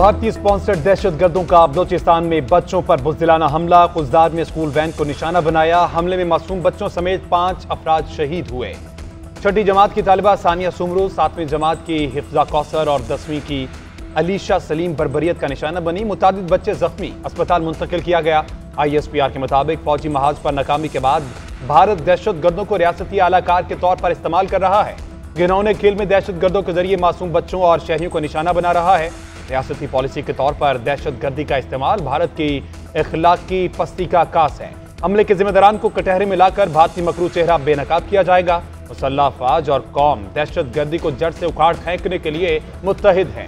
भारतीय स्पॉन्सर्ड दहशतगर्दों का बलोचिस्तान में बच्चों पर बुज़दिलाना हमला। कुजदार में स्कूल वैन को निशाना बनाया। हमले में मासूम बच्चों समेत 5 अफराद शहीद हुए। छठी जमात की तालिबा सानिया सुमरू, 7वीं जमात की हिफ्जा कौसर और 10वीं की अलीशा सलीम बरबरियत का निशाना बनी। मुतादिद बच्चे जख्मी, अस्पताल मुंतकिल किया गया। ISPR के मुताबिक फौजी महाज पर नाकामी के बाद भारत दहशतगर्दों को रियासती आलाकार के तौर पर इस्तेमाल कर रहा है। घिनौने खेल में दहशतगर्दों के जरिए मासूम बच्चों और शहरियों को निशाना बना रहा है। रियासती पॉलिसी के तौर पर दहशतगर्दी का इस्तेमाल भारत की इखलाकी पस्ती का आकाश है। हमले के जिम्मेदारान को कटहरे में लाकर भारतीय मकरू चेहरा बेनकाब किया जाएगा। मुसल्लह अफवाज और कौम दहशतगर्दी को जड़ से उखाड़ फेंकने के लिए मुत्तहिद हैं।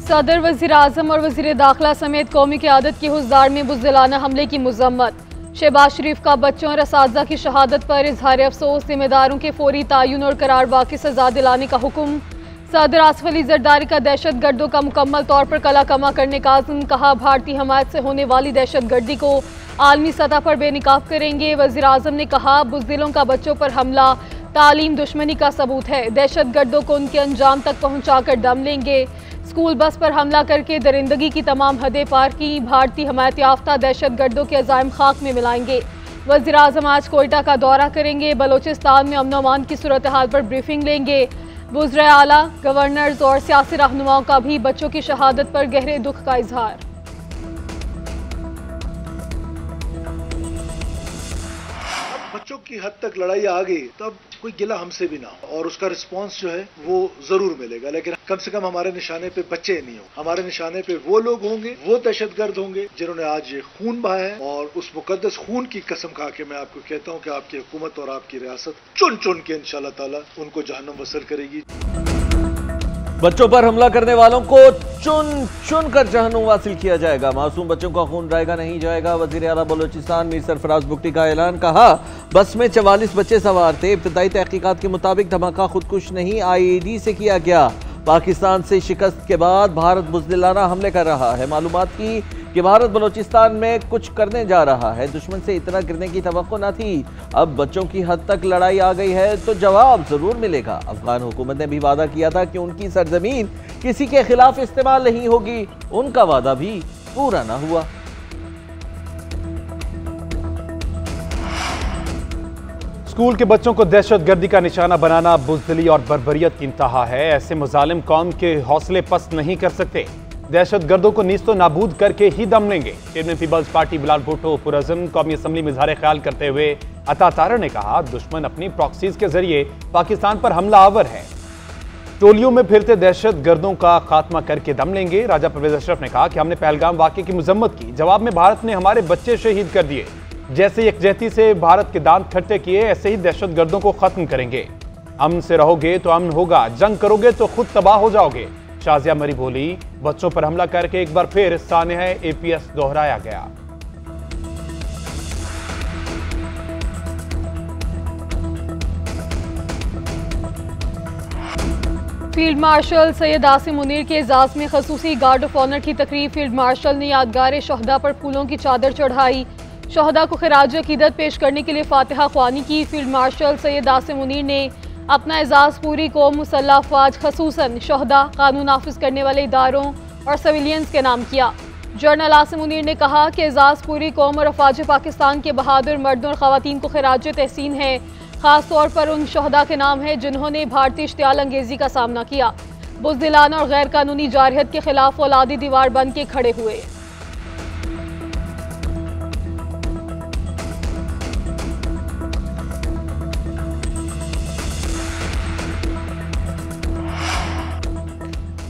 सदर, वजीर आजम और वजीर दाखिला समेत कौमी क़यादत की हुज़दार में बुज़दिलाना हमले की मज़म्मत। शहबाज शरीफ का बच्चों और असातिज़ा की शहादत पर इजहार अफसोस। जिम्मेदारों के फौरी तायुन और करारवा की सजा दिलाने का हुक्म। सदर आसिफ अली जरदारी का दहशतगर्दों का मुकम्मल तौर पर कला कमा करने का आज़म। कहा, भारतीय हमायत से होने वाली दहशतगर्दी को आलमी सतह पर बेनकाब करेंगे। वज़ीर आज़म ने कहा, बुज़दिलों का बच्चों पर हमला तालीम दुश्मनी का सबूत है। दहशतगर्दों को उनके अंजाम तक पहुँचा कर दम लेंगे। स्कूल बस पर हमला करके दरिंदगी की तमाम हदें पार की। भारतीय हमायत याफ्ता दहशतगर्दों के अज़ाइम खाक में मिलाएंगे। वज़ीर आज़म आज कोयटा का दौरा करेंगे। बलोचिस्तान में अमन अमान की सूरत हाल पर ब्रीफिंग लेंगे। वज़ीर आला, गवर्नर्स और सियासी रहनुमाओं का भी बच्चों की शहादत पर गहरे दुख का इजहार। बच्चों की हद तक लड़ाई आ गई तब कोई गिला हमसे भी ना हो और उसका रिस्पांस जो है वो जरूर मिलेगा, लेकिन कम से कम हमारे निशाने पे बच्चे नहीं हो। हमारे निशाने पे वो लोग होंगे, वो दहशतगर्द होंगे जिन्होंने आज ये खून बहाया है। और उस मुकद्दस खून की कसम खा के मैं आपको कहता हूँ कि आपकी हुकूमत और आपकी रियासत चुन चुन के इंशाल्लाह ताला उनको जहन्नम वसल करेगी। बच्चों पर हमला करने वालों को चुन चुन कर जहन्नुम वासिल किया जाएगा। मासूम बच्चों का खून जाएगा नहीं जाएगा। वजीर आला बलोचिस्तान मीर सरफराज बुगटी का ऐलान। कहा, बस में 44 बच्चे सवार थे। इब्तदाई तहकीकात के मुताबिक धमाका खुदकुश नहीं, IED से किया गया। पाकिस्तान से शिकस्त के बाद भारत बुज़दिलाना हमले कर रहा है। मालूमात की कि भारत बलोचिस्तान में कुछ करने जा रहा है। दुश्मन से इतना गिरने की तवक्को न थी। अब बच्चों की हद तक लड़ाई आ गई है तो जवाब जरूर मिलेगा। अफगान हुकूमत ने भी वादा किया था कि उनकी सरजमीन किसी के खिलाफ इस्तेमाल नहीं होगी। उनका वादा भी पूरा ना हुआ। स्कूल के बच्चों को दहशतगर्दी का निशाना बनाना बुज़दिली और बर्बरियत की इंतहा है। ऐसे मुजालिम कौम के हौसले पस्त नहीं कर सकते। दहशतगर्दों को नीस्तो नाबूद करके ही दम लेंगे। Chairman People's Party Bilawal Bhutto पुरअज़्म कौमी असम्बली में इज़हार ख्याल करते हुए अता तारा ने कहा, दुश्मन अपनी प्रॉक्सीज के जरिए पाकिस्तान पर हमला आवर है। टोलियों में फिरते दहशतगर्दों का खात्मा करके दम लेंगे। राजा परवेज अशरफ ने कहा कि हमने पहलगाम वाक़े की मजम्मत की, जवाब में भारत ने हमारे बच्चे शहीद कर दिए। जैसे यकजहती से भारत के दांत खट्टे किए, ऐसे ही दहशतगर्दों को खत्म करेंगे। अमन से रहोगे तो अमन होगा, जंग करोगे तो खुद तबाह हो जाओगे। शाजिया मरी बोली, बच्चों पर हमला करके एक बार फिर सानेहा APS दोहराया गया। फील्ड मार्शल सैयद आसिम मुनीर के एजाज में खसूसी गार्ड ऑफ ऑनर की तकरीब। फील्ड मार्शल ने यादगार शहदा पर फूलों की चादर चढ़ाई। शहदा को खिराज अकीदत पेश करने के लिए फातिहा ख्वानी की। फील्ड मार्शल सैयद आसिम मुनीर ने अपना एजाज पूरी कौम, मुसल्लह अफवाज, खसूसन शहदा, कानून नाफिज करने वाले इदारों और सिविलियंस के नाम किया। जनरल आसिम मुनीर ने कहा कि एजाज पूरी कौम और अफवाज पाकिस्तान के बहादुर मर्दों और ख़वातीन को खिराज तहसीन है। खास तौर पर उन शहदा के नाम है जिन्होंने भारतीय इश्तियाल अंगेजी का सामना किया, बुज़दिलाना और गैर कानूनी जारहियत के खिलाफ औलादी दीवार बन के खड़े हुए।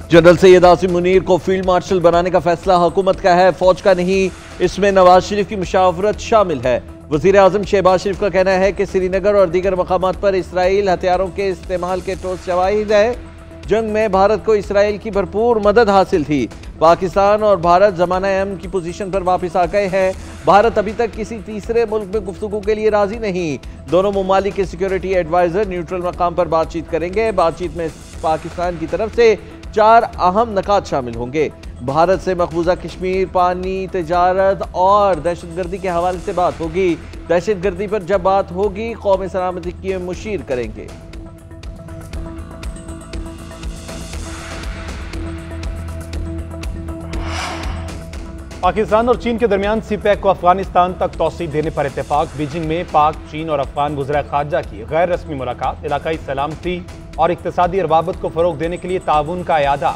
जनरल सैयद आसिम मुनीर को फील्ड मार्शल बनाने का फैसला हुकूमत का है, फौज का नहीं। इसमें नवाज शरीफ की मुशावरत शामिल है। वजीर आजम शहबाज शरीफ का कहना है कि श्रीनगर और दीगर मकामात पर इसराइल हथियारों के इस्तेमाल के ठोस शवाहिद है। जंग में भारत को इसराइल की भरपूर मदद हासिल थी। पाकिस्तान और भारत ज़माना अहम की पोजीशन पर वापस आ गए हैं। भारत अभी तक किसी तीसरे मुल्क में गुफ्तगू के लिए राजी नहीं। दोनों ममालिक के सिक्योरिटी एडवाइजर न्यूट्रल मकाम पर बातचीत करेंगे। बातचीत में पाकिस्तान की तरफ से 4 अहम नकात शामिल होंगे। भारत से मकबूजा कश्मीर, पानी, तजारत और दहशतगर्दी के हवाले से बात होगी। दहशतगर्दी पर जब बात होगी कौमी सलामती की मुशीर करेंगे। पाकिस्तान और चीन के दरमियान सीपैक को अफगानिस्तान तक तौसीह देने पर इत्तेफाक। बीजिंग में पाक, चीन और अफगान वज़ीर ख़ारजा की गैर रस्मी मुलाकात। इलाकाई सलामती और इक़्तिसादी रवाबत को फ़रोग़ देने के लिए ताउन का इयादा।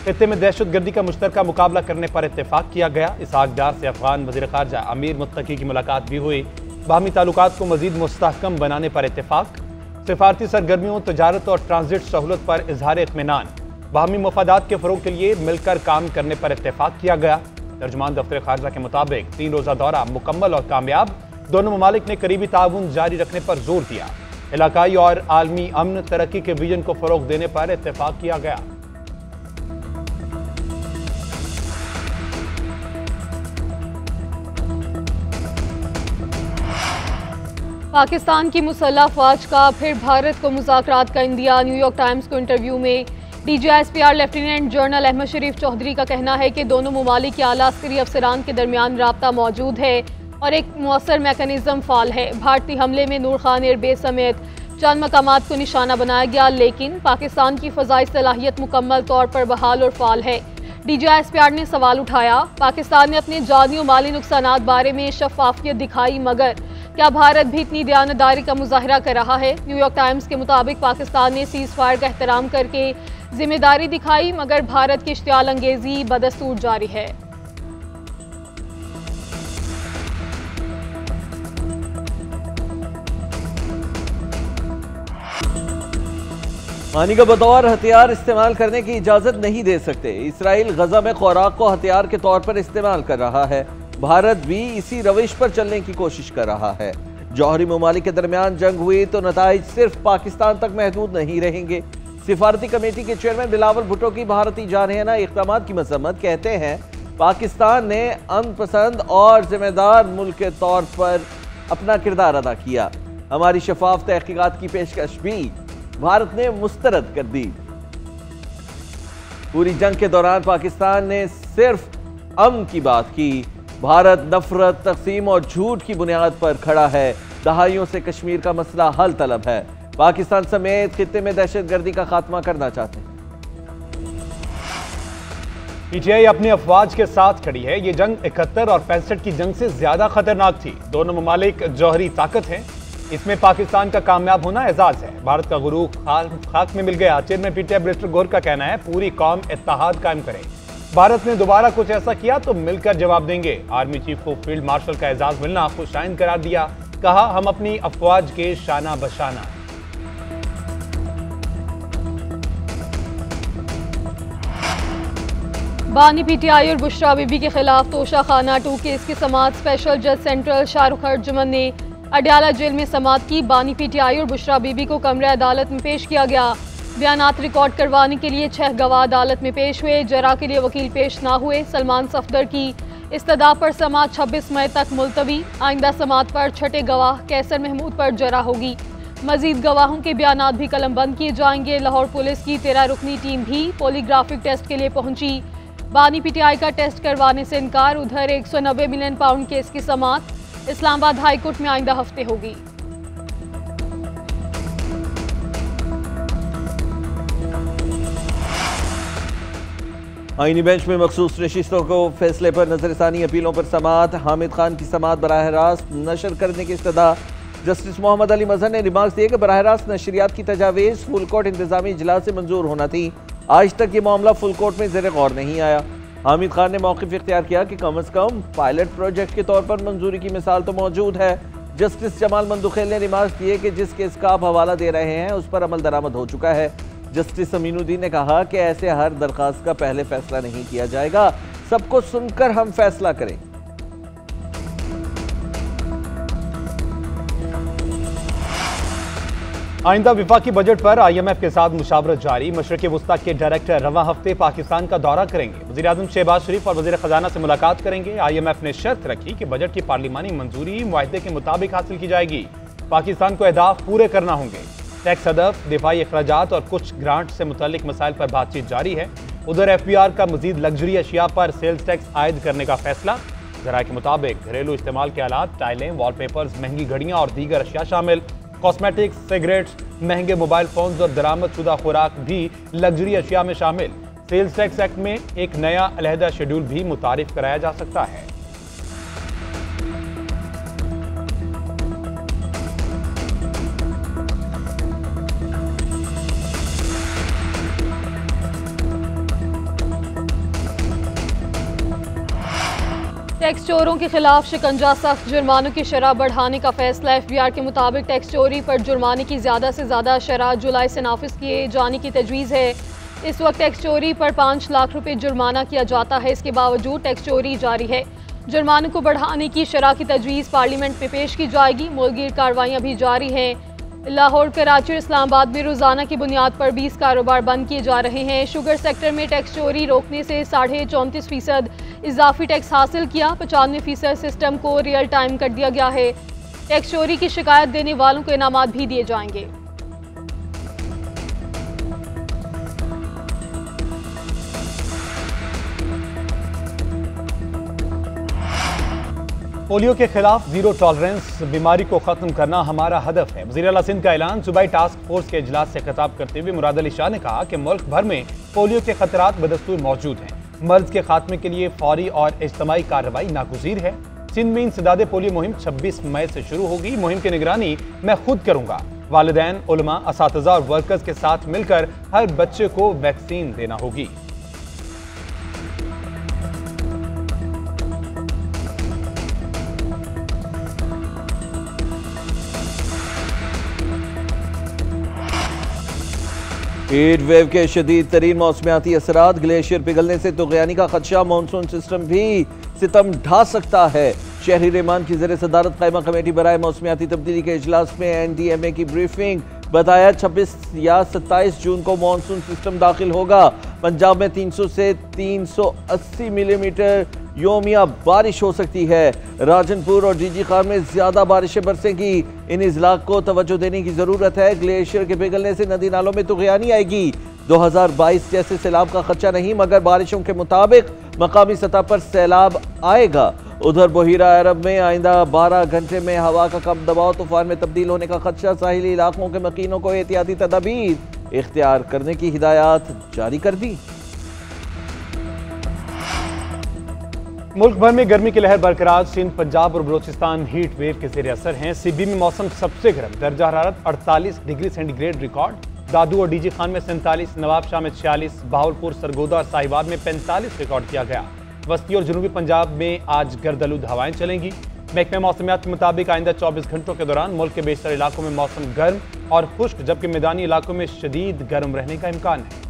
खित्ते में दहशतगर्दी का मुश्तरका मुकाबला करने पर इत्तेफाक किया गया। इसहाक डार से अफगान वज़ीर ख़ारजा अमीर मुत्तकी की मुलाकात भी हुई। बाहमी ताल्लुकात को मज़ीद मुस्तहकम बनाने पर इत्तेफाक। सिफारती सरगर्मियों, तजारत और ट्रांजिट सहूलत पर इजहार इत्मीनान। बाहमी मफादात के फ़रोग़ के लिए मिलकर काम करने पर इत्तेफाक किया गया। तर्जुमान दफ्तर खारजा के मुताबिक 3 रोज़ा दौरा मुकम्मल और कामयाब। दोनों ममालिक ने करीबी ताउन जारी रखने पर जोर दिया। इलाकाई और आलमी अमन तरक्की के विजन को फ़रोग़ देने पर इत्तेफाक किया गया। पाकिस्तान की मुसल्लह अफ़वाज का फिर भारत को मुज़ाकरात का इंदिया। न्यूयॉर्क टाइम्स को इंटरव्यू में DGISPR लेफ्टिनेंट जनरल अहमद शरीफ चौधरी का कहना है कि दोनों ममालिक के आला अस्करी अफसरान के दरमियान राब्ता मौजूद है और एक मुअस्सर मैकेनिज़्म फ़ाल है। भारतीय हमले में नूर खान एयरबेस समेत चंद मकामात को निशाना बनाया गया, लेकिन पाकिस्तान की फ़ज़ाई सलाहियत मुकम्मल तौर पर बहाल और फ़ाल है। DGISPR ने सवाल उठाया, पाकिस्तान ने अपने जानी और माली नुकसानात बारे में शफाफियत दिखाई, मगर क्या भारत भी इतनी दयानतदारी का मुजाहरा कर रहा है? न्यूयॉर्क टाइम्स के मुताबिक पाकिस्तान ने सीज़ फायर का एहतराम करके जिम्मेदारी दिखाई, मगर भारत की इश्तियाल अंगेजी बदस्तूर जारी है। पानी का बतौर हथियार इस्तेमाल करने की इजाजत नहीं दे सकते। इसराइल गजा में खुराक को हथियार के तौर पर इस्तेमाल कर रहा है। भारत भी इसी रविश पर चलने की कोशिश कर रहा है। जौहरी ममालिक के दरमियान जंग हुई तो नताइज सिर्फ पाकिस्तान तक महदूद नहीं रहेंगे। सिफारती कमेटी के चेयरमैन बिलावल भुट्टो की भारतीय जानहाना इक़दामात की मजम्मत। कहते हैं पाकिस्तान ने अमन पसंद और जिम्मेदार मुल्क के तौर पर अपना किरदार अदा किया। हमारी शफाफ तहकीकात की पेशकश भी भारत ने मुस्तरद कर दी। पूरी जंग के दौरान पाकिस्तान ने सिर्फ अमन की बात की। भारत नफरत, तकसीम और झूठ की बुनियाद पर खड़ा है। दहाइयों से कश्मीर का मसला हल तलब है। पाकिस्तान समेत खित्ते में दहशतगर्दी का खात्मा करना चाहते हैं। PTI अपनी अफवाज के साथ खड़ी है। ये जंग 71 और 65 की जंग से ज्यादा खतरनाक थी। दोनों ममालिक जौहरी ताकत हैं। इसमें पाकिस्तान का कामयाब होना एजाज है। भारत का गुरूर खाक में मिल गया। चेयरमैन PTI बैरिस्टर गौहर का कहना है, पूरी कौम इत्तेहाद कायम करे। भारत ने दोबारा कुछ ऐसा किया तो मिलकर जवाब देंगे। आर्मी चीफ को फील्ड मार्शल का एजाज मिलना खुशाइन करार दिया। कहा, हम अपनी अफवाज के शाना बशाना। बानी PTI और बुशरा बीबी के खिलाफ तोशा खाना 2 केस की समाअत स्पेशल जज सेंट्रल शाहरुख अर्जुमन ने अडयाला जेल में समाअत की। बानी PTI और बुशरा बीबी को कमरे अदालत में पेश किया गया। बयानात रिकॉर्ड करवाने के लिए 6 गवाह अदालत में पेश हुए। जरा के लिए वकील पेश ना हुए। सलमान सफदर की इस्तदा पर समाअत 26 मई तक मुलतवी। आइंदा समाअत पर छठे गवाह कैसर महमूद पर जरा होगी। मजीद गवाहों के बयानात भी कलमबंद किए जाएंगे। लाहौर पुलिस की 13 रुकनी टीम भी पॉलीग्राफिक टेस्ट के लिए पहुंची। बानी PTI का टेस्ट करवाने से इनकार। उधर 190 मिलियन पाउंड केस की समाअत इस्लामाबाद हाईकोर्ट में आइंदा हफ्ते होगी। आईनी बेंच में मखसूस नशिस्तों को फैसले पर नजरसानी, अपीलों पर समाअत। हामिद खान की समाअत बराह रास्त नशर करने की इस्तदा। जस्टिस मोहम्मद अली मजहर ने रिमार्क्स दिए कि बराह रास्त नशरियात की तजावीज़ फुल कोर्ट इंतजामी इजलास से मंजूर होना थी। आज तक ये मामला फुल कोर्ट में ज़ेर गौर नहीं आया। हामिद खान ने मौक़िफ़ इख्तियार किया कि कम अज़ कम पायलट प्रोजेक्ट के तौर पर मंजूरी की मिसाल तो मौजूद है। जस्टिस जमाल मंदुखेल ने रिमार्क्स दिए कि जिस केस का आप हवाला दे रहे हैं उस पर अमल दरामद हो चुका है। जस्टिस अमीनुद्दीन ने कहा कि ऐसे हर दरखास्त का पहले फैसला नहीं किया जाएगा, सबको सुनकर हम फैसला करें। आइंदा विफाकी बजट पर IMF के साथ मुशावरत जारी। मशरिक़ वस्ता के डायरेक्टर रवां हफ्ते पाकिस्तान का दौरा करेंगे। वज़ीर आज़म शहबाज शरीफ और वज़ीर ख़जाना से मुलाकात करेंगे। IMF ने शर्त रखी कि बजट की पार्लिमानी मंजूरी मुआहदे के मुताबिक हासिल की जाएगी। पाकिस्तान को अहदाफ पूरे करना होंगे। टैक्स हदफ, दिफाई अखराजात और कुछ ग्रांट से मुतल्लिक मसाइल पर बातचीत जारी है। उधर FBR का मजीद लग्जरी अशिया पर सेल्स टैक्स आयद करने का फैसला। जराये के मुताबिक घरेलू इस्तेमाल के आलात, टाइलें, वॉलपेपर्स, महंगी घड़ियाँ और दीगर अशिया शामिल। कॉस्मेटिक्स, सिगरेट्स, महंगे मोबाइल फोन्स और दरामद शुदा खुराक भी लग्जरी अशिया में शामिल। सेल्स टैक्स एक्ट में एक नया अलहदा शेड्यूल भी मुतारिफ कराया जा सकता है। टैक्स चोरों के खिलाफ शिकंजा, सख्त जुर्मानों की शरह बढ़ाने का फैसला। एफबीआर के मुताबिक टैक्स चोरी पर जुर्माने की ज्यादा से ज्यादा शरह जुलाई से नाफिज किए जाने की तजवीज़ है। इस वक्त टैक्स चोरी पर 5 लाख रुपए जुर्माना किया जाता है। इसके बावजूद टैक्स चोरी जारी है। जुर्माने को बढ़ाने की शरह की तजवीज़ पार्लियामेंट में पेश की जाएगी। मुल्कगीर कार्रवाइयाँ भी जारी हैं। लाहौर, कराची और इस्लामाबाद में रोजाना की बुनियाद पर 20 कारोबार बंद किए जा रहे हैं। शुगर सेक्टर में टैक्स चोरी रोकने से 34.5% इजाफी टैक्स हासिल किया। 95% सिस्टम को रियल टाइम कर दिया गया है। टैक्स चोरी की शिकायत देने वालों को इनामात भी दिए जाएंगे। पोलियो के खिलाफ जीरो टॉलरेंस, बीमारी को खत्म करना हमारा हदफ है। वज़ीर आला सिंध का ऐलान। सूबाई टास्क फोर्स के इजलास से खिताब करते हुए मुराद अली शाह ने कहा कि मुल्क भर में पोलियो के खतरात बदस्तूर मौजूद हैं। मर्ज के खात्मे के लिए फौरी और इज्तमाई कार्रवाई नागुज़ीर है। सिंध में इंसदादे पोलियो मुहिम 26 मई से शुरू होगी। मुहिम की निगरानी मैं खुद करूंगा। वालिदैन, उलमा, असातिज़ा और वर्कर्स के साथ मिलकर हर बच्चे को वैक्सीन देना होगी। हीट वेव के शदीद तरीन मौसमियाती असरात, ग्लेशियर पिघलने से तुग़यानी का खदशा। मानसून सिस्टम भी सितम ढा सकता है। शहरी रहमान की ज़ेर सदारत कायमा कमेटी बराए मौसमियाती तब्दीली के इजलास में NDMA की ब्रीफिंग। बताया 26 या 27 जून को मानसून सिस्टम दाखिल होगा। पंजाब में 300 से 380 मिलीमीटर योमिया बारिश हो सकती है। राजनपुर और जीजी खान में ज्यादा बारिशें बरसेंगी। इन इजला को तवज्जो देने की जरूरत है। ग्लेशियर के पिघलने से नदी नालों में तुग़यानी आएगी। 2022 जैसे सैलाब का खदशा नहीं, मगर बारिशों के मुताबिक मकामी सतह पर सैलाब आएगा। उधर बहीरा अरब में आइंदा 12 घंटे में हवा का कम दबाव तूफान में तब्दील होने का खदशा। साहिली इलाकों के मकीनों को एहतियाती तदाबीर इख्तियार करने की हिदायत जारी कर दी। मुल्क भर में गर्मी की लहर बरकरार। सिंध, पंजाब और बलोचिस्तान हीट वेव के जेर असर हैं। सिब्बी में मौसम सबसे गर्म, दर्जा हरारत 48 डिग्री सेंटीग्रेड रिकॉर्ड। दादू और डीजी खान में 47, नवाबशाह में 46, बहावलपुर, सरगोदा और साहिवाल में 45 रिकॉर्ड किया गया। वस्ती और जनूबी पंजाब में आज गर्द-आलूद हवाएं चलेंगी। महकमे मौसमियात के मुताबिक आइंदा 24 घंटों के दौरान मुल्क के बेशतर इलाकों में मौसम गर्म और खुश्क, जबकि मैदानी इलाकों में शदीद गर्म रहने का इम्कान है।